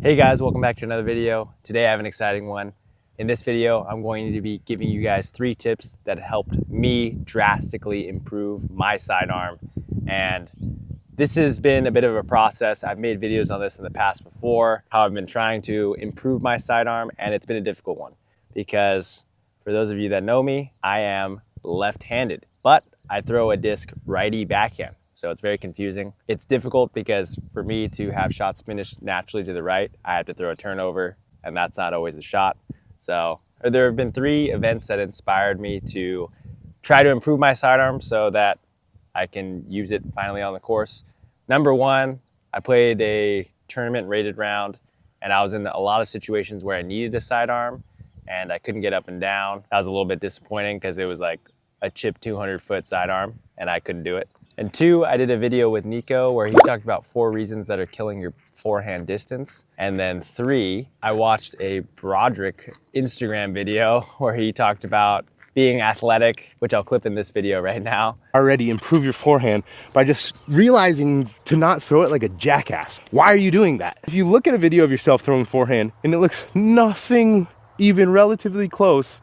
Hey guys, welcome back to another video. Today I have an exciting one. In this video, I'm going to be giving you guys 3 tips that helped me drastically improve my sidearm. And this has been a bit of a process. I've made videos on this in the past before, how I've been trying to improve my sidearm, and it's been a difficult one because for those of you that know me, I am left-handed, but I throw a disc righty backhand. So it's very confusing. It's difficult because for me to have shots finished naturally to the right, I have to throw a turnover, and that's not always the shot. So there have been 3 events that inspired me to try to improve my sidearm so that I can use it finally on the course. Number 1, I played a tournament rated round, and I was in a lot of situations where I needed a sidearm, and I couldn't get up and down. That was a little bit disappointing because it was like a chip 200-foot sidearm, and I couldn't do it. And 2, I did a video with Nico where he talked about 4 reasons that are killing your forehand distance. And then 3, I watched a Broderick Instagram video where he talked about being athletic, which I'll clip in this video right now. Already improve your forehand by just realizing to not throw it like a jackass. Why are you doing that? If you look at a video of yourself throwing forehand and it looks nothing even relatively close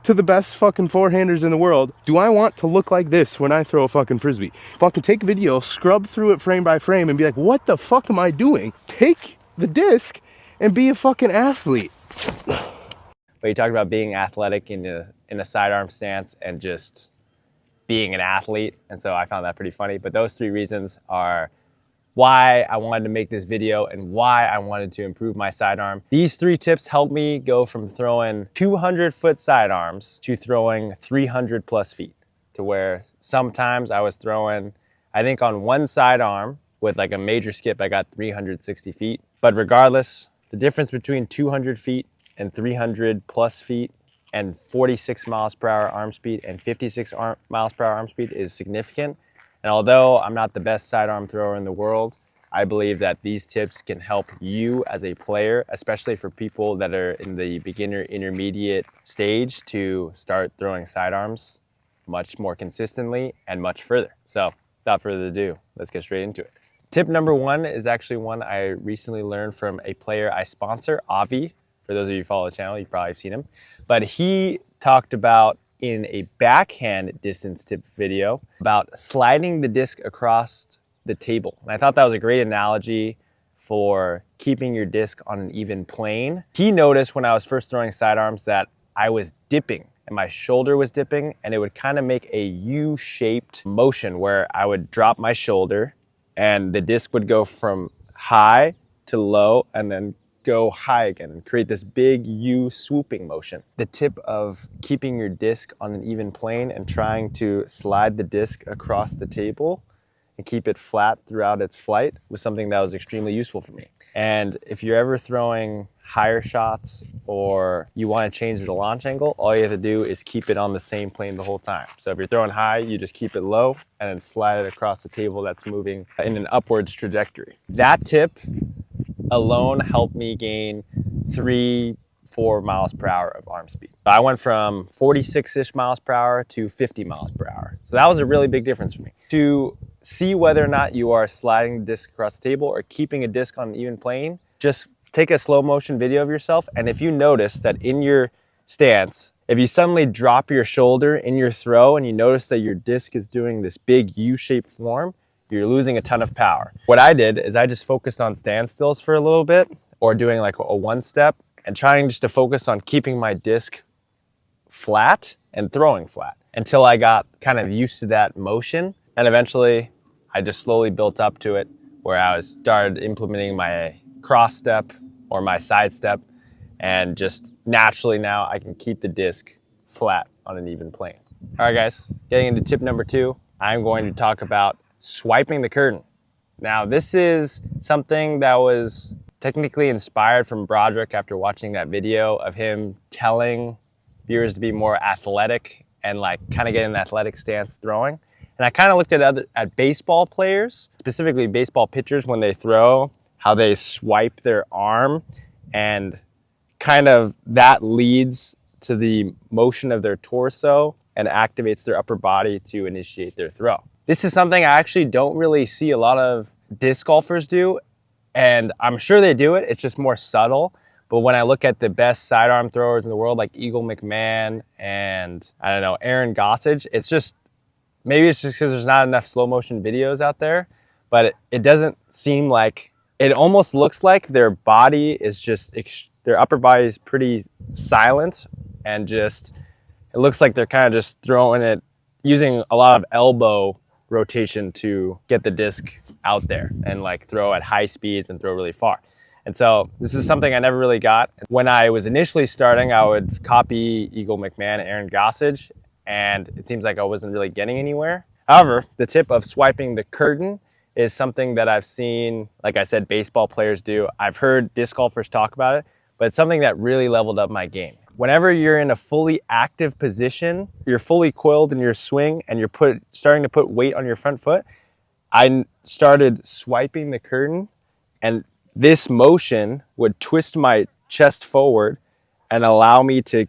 to the best fucking forehanders in the world, do I want to look like this when I throw a fucking frisbee? Fucking take a video, scrub through it frame by frame and be like, what the fuck am I doing? Take the disc and be a fucking athlete. But he talked about being athletic in a sidearm stance and just being an athlete. And so I found that pretty funny. But those 3 reasons are why I wanted to make this video and why I wanted to improve my sidearm. These 3 tips helped me go from throwing 200-foot sidearms to throwing 300 plus feet, to where sometimes I was throwing, I think on one sidearm with like a major skip, I got 360 feet. But regardless, the difference between 200 feet and 300 plus feet and 46 miles per hour arm speed and 56 miles per hour arm speed is significant. And although I'm not the best sidearm thrower in the world, I believe that these tips can help you as a player, especially for people that are in the beginner intermediate stage, to start throwing sidearms much more consistently and much further. So without further ado, let's get straight into it. Tip number 1 is actually one I recently learned from a player I sponsor, Avi. For those of you who follow the channel, you probably have seen him. But he talked about in a backhand distance tip video about sliding the disc across the table. And I thought that was a great analogy for keeping your disc on an even plane. He noticed when I was first throwing sidearms that I was dipping and my shoulder was dipping, and it would kind of make a U-shaped motion where I would drop my shoulder and the disc would go from high to low and then go high again and create this big U swooping motion. The tip of keeping your disc on an even plane and trying to slide the disc across the table and keep it flat throughout its flight was something that was extremely useful for me. And if you're ever throwing higher shots or you want to change the launch angle, all you have to do is keep it on the same plane the whole time. So if you're throwing high, you just keep it low and then slide it across the table that's moving in an upwards trajectory. That tip alone helped me gain 3-4 miles per hour of arm speed. I went from 46-ish miles per hour to 50 miles per hour. So that was a really big difference for me. To see whether or not you are sliding the disc across the table or keeping a disc on an even plane, just take a slow motion video of yourself. And if you notice that in your stance, if you suddenly drop your shoulder in your throw and you notice that your disc is doing this big U-shaped form, you're losing a ton of power. What I did is I just focused on standstills for a little bit, or doing like a 1-step, and trying just to focus on keeping my disc flat and throwing flat until I got kind of used to that motion. And eventually I just slowly built up to it where I started implementing my cross step or my side step, and just naturally now I can keep the disc flat on an even plane. All right guys, getting into tip number 2, I'm going to talk about swiping the curtain. Now, this is something that was technically inspired from Broderick after watching that video of him telling viewers to be more athletic and like kind of get an athletic stance throwing. And I kind of looked at baseball players, specifically baseball pitchers, when they throw, how they swipe their arm, and kind of that leads to the motion of their torso and activates their upper body to initiate their throw. This is something I actually don't really see a lot of disc golfers do, And I'm sure they do it, it's just more subtle. But when I look at the best sidearm throwers in the world, like Eagle McMahon and I don't know, Aaron Gossage, it's just, maybe it's just because there's not enough slow motion videos out there, but it doesn't seem like, it almost looks like their body is just, their upper body is pretty silent, and just, it looks like they're kind of just throwing it, using a lot of elbow rotation to get the disc out there and like throw at high speeds and throw really far. And so this is something I never really got. When I was initially starting, I would copy Eagle McMahon and Aaron Gossage, and it seems like I wasn't really getting anywhere. However, the tip of swiping the curtain is something that I've seen, like I said, baseball players do. I've heard disc golfers talk about it, but it's something that really leveled up my game. Whenever you're in a fully active position, you're fully coiled in your swing and you're starting to put weight on your front foot, I started swiping the curtain, and this motion would twist my chest forward and allow me to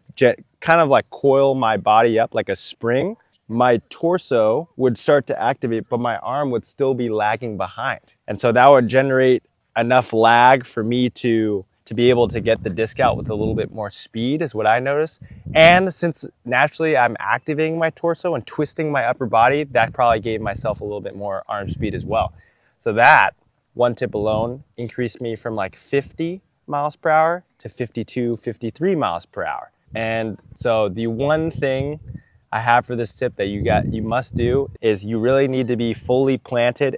kind of like coil my body up like a spring. My torso would start to activate, but my arm would still be lagging behind. And so that would generate enough lag for me to be able to get the disc out with a little bit more speed, is what I noticed. And since naturally I'm activating my torso and twisting my upper body, that probably gave myself a little bit more arm speed as well. So that one tip alone increased me from like 50 miles per hour to 52, 53 miles per hour. And so the one thing I have for this tip that you must do is you really need to be fully planted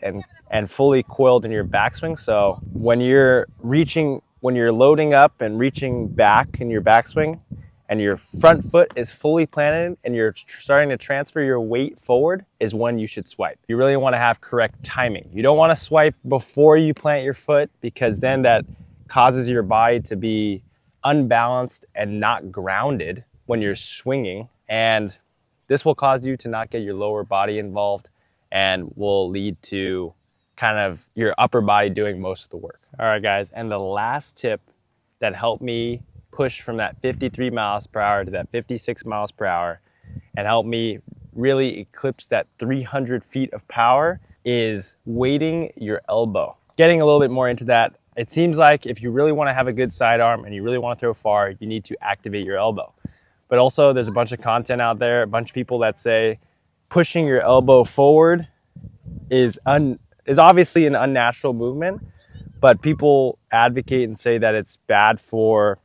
and fully coiled in your backswing. So when you're loading up and reaching back in your backswing and your front foot is fully planted and you're starting to transfer your weight forward, is when you should swipe. You really want to have correct timing. You don't want to swipe before you plant your foot, because then that causes your body to be unbalanced and not grounded when you're swinging. And this will cause you to not get your lower body involved and will lead to kind of your upper body doing most of the work. All right, guys, and the last tip that helped me push from that 53 miles per hour to that 56 miles per hour and helped me really eclipse that 300 feet of power is weighting your elbow. Getting a little bit more into that, it seems like if you really want to have a good sidearm and you really want to throw far, you need to activate your elbow. But also there's a bunch of content out there, a bunch of people that say pushing your elbow forward is obviously an unnatural movement, but people advocate and say that it's bad for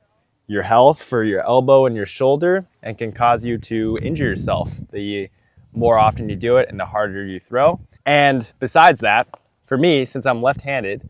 your health, for your elbow and your shoulder, and can cause you to injure yourself the more often you do it and the harder you throw. And besides that, for me, since I'm left-handed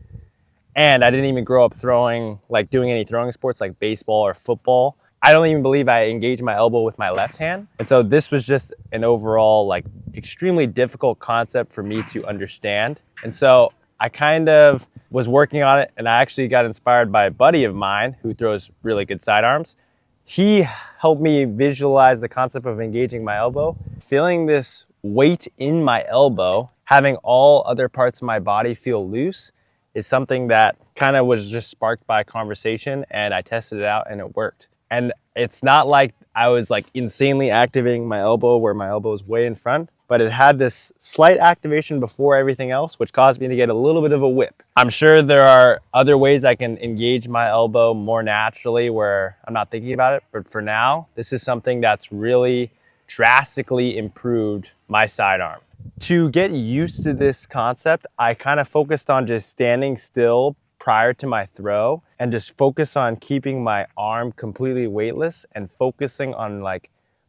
and I didn't even grow up doing any throwing sports like baseball or football, I don't even believe I engaged my elbow with my left hand. And so this was just an overall extremely difficult concept for me to understand. And so I kind of was working on it, and I actually got inspired by a buddy of mine who throws really good sidearms. He helped me visualize the concept of engaging my elbow. Feeling this weight in my elbow, having all other parts of my body feel loose, is something that kind of was just sparked by a conversation, and I tested it out and it worked. And it's not like I was insanely activating my elbow where my elbow is way in front, but it had this slight activation before everything else, which caused me to get a little bit of a whip. I'm sure there are other ways I can engage my elbow more naturally where I'm not thinking about it, but for now, this is something that's really drastically improved my sidearm. To get used to this concept, I kind of focused on just standing still prior to my throw and just focus on keeping my arm completely weightless and focusing on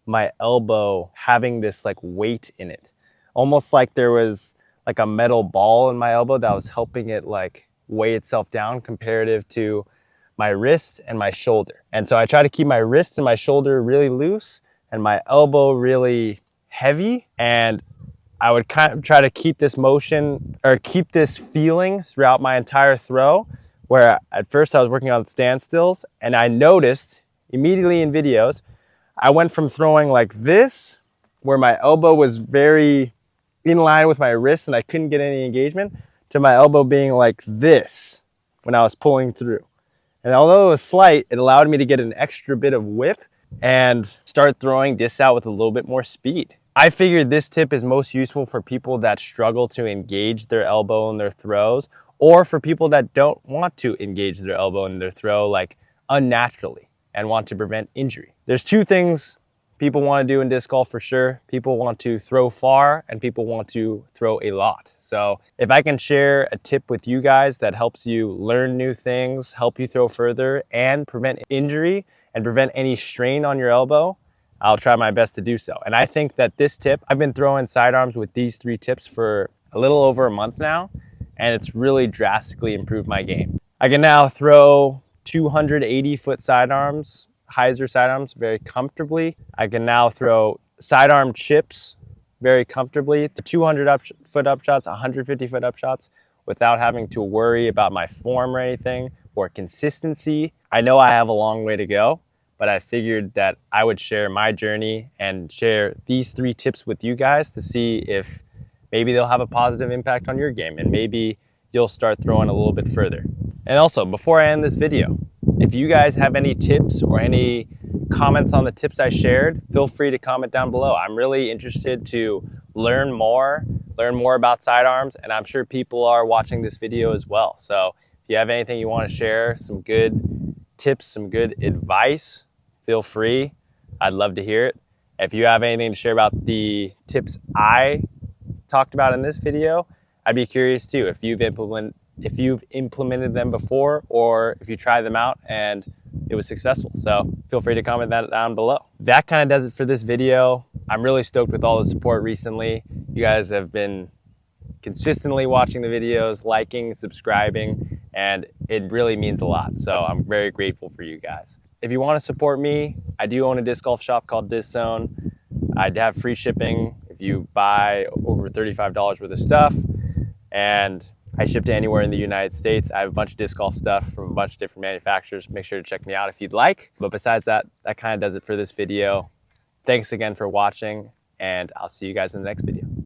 my elbow having this weight in it. Almost like there was a metal ball in my elbow that was helping it weigh itself down comparative to my wrist and my shoulder. And so I try to keep my wrist and my shoulder really loose and my elbow really heavy, and I would kind of try to keep this motion or keep this feeling throughout my entire throw, where at first I was working on standstills, and I noticed immediately in videos, I went from throwing like this, where my elbow was very in line with my wrist and I couldn't get any engagement, to my elbow being like this when I was pulling through. And although it was slight, it allowed me to get an extra bit of whip and start throwing discs out with a little bit more speed. I figured this tip is most useful for people that struggle to engage their elbow in their throws, or for people that don't want to engage their elbow in their throw like unnaturally and want to prevent injury. There's two things people want to do in disc golf for sure. People want to throw far and people want to throw a lot. So if I can share a tip with you guys that helps you learn new things, help you throw further and prevent injury and prevent any strain on your elbow, I'll try my best to do so. And I think that this tip, I've been throwing sidearms with these 3 tips for a little over a month now, and it's really drastically improved my game. I can now throw 280-foot sidearms, hyzer sidearms, very comfortably. I can now throw sidearm chips very comfortably, 200-foot upshots, 150-foot upshots, without having to worry about my form or anything, or consistency. I know I have a long way to go, but I figured that I would share my journey and share these 3 tips with you guys to see if maybe they'll have a positive impact on your game and maybe you'll start throwing a little bit further. And also, before I end this video, if you guys have any tips or any comments on the tips I shared, feel free to comment down below. I'm really interested to learn more about sidearms, and I'm sure people are watching this video as well. So if you have anything you want to share, some good tips, some good advice, feel free. I'd love to hear it. If you have anything to share about the tips I talked about in this video, I'd be curious too if you've implemented them before or if you tried them out and it was successful. So feel free to comment that down below. That kind of does it for this video. I'm really stoked with all the support recently. You guys have been consistently watching the videos, liking, subscribing, and it really means a lot. So I'm very grateful for you guys. If you want to support me, I do own a disc golf shop called Disc Zone. I have free shipping if you buy over $35 worth of stuff, and I ship to anywhere in the United States. I have a bunch of disc golf stuff from a bunch of different manufacturers. Make sure to check me out if you'd like. But besides that, that kind of does it for this video. Thanks again for watching, and I'll see you guys in the next video.